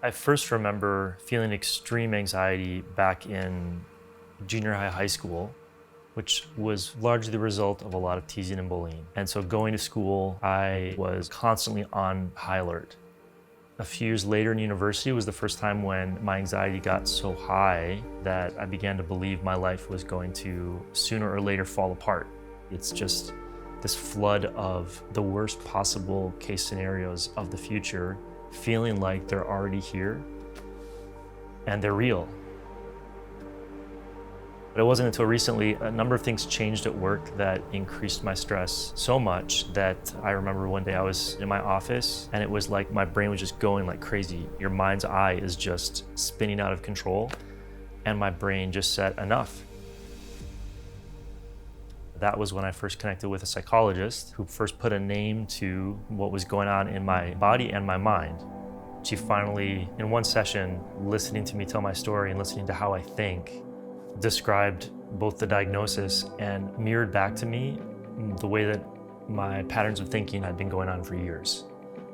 I first remember feeling extreme anxiety back in junior high school, which was largely the result of a lot of teasing and bullying. And so going to school, I was constantly on high alert. A few years later in university was the first time when my anxiety got so high that I began to believe my life was going to sooner or later fall apart. It's just this flood of the worst possible case scenarios of the future, feeling like they're already here and they're real. But it wasn't until recently a number of things changed at work that increased my stress so much that I remember one day I was in my office and it was like my brain was just going like crazy. Your mind's eye is just spinning out of control, and my brain just said enough. That was when I first connected with a psychologist who first put a name to what was going on in my body and my mind. She finally, in one session, listening to me tell my story and listening to how I think, described both the diagnosis and mirrored back to me the way that my patterns of thinking had been going on for years.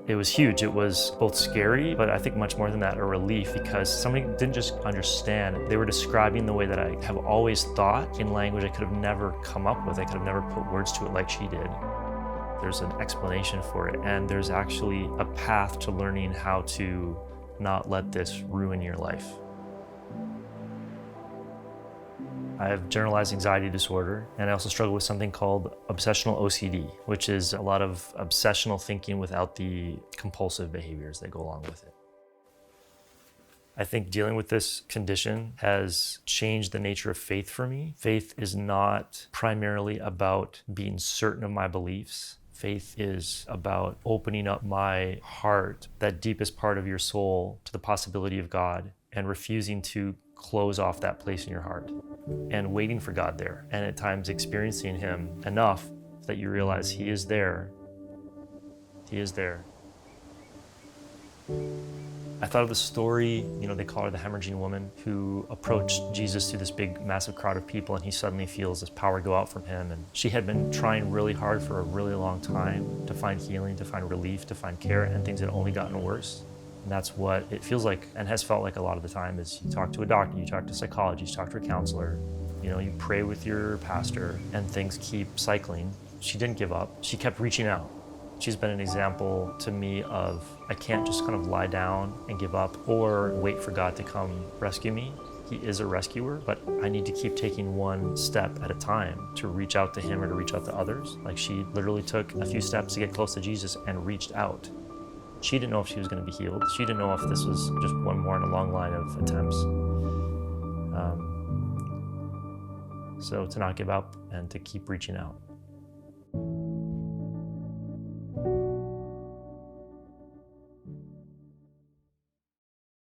It was huge. It was both scary, but I think much more than that, a relief, because somebody didn't just understand. They were describing the way that I have always thought in language I could have never come up with. I could have never put words to it like she did. There's an explanation for it, and there's actually a path to learning how to not let this ruin your life. I have generalized anxiety disorder, and I also struggle with something called obsessional OCD, which is a lot of obsessional thinking without the compulsive behaviors that go along with it. I think dealing with this condition has changed the nature of faith for me. Faith is not primarily about being certain of my beliefs. Faith is about opening up my heart, that deepest part of your soul, to the possibility of God, and refusing to close off that place in your heart and waiting for God there, and at times experiencing Him enough that you realize He is there. He is there. I thought of the story, they call her the hemorrhaging woman, who approached Jesus through this big, massive crowd of people, and he suddenly feels this power go out from him. And she had been trying really hard for a really long time to find healing, to find relief, to find care, and things had only gotten worse. And that's what it feels like and has felt like a lot of the time is you talk to a doctor, you talk to a psychologist, you talk to a counselor, you pray with your pastor, and things keep cycling. She didn't give up. She kept reaching out. She's been an example to me of I can't just kind of lie down and give up or wait for God to come rescue me. He is a rescuer, but I need to keep taking one step at a time to reach out to Him or to reach out to others. Like she literally took a few steps to get close to Jesus and reached out. She didn't know if she was going to be healed. She didn't know if this was just one more in a long line of attempts. So to not give up and to keep reaching out.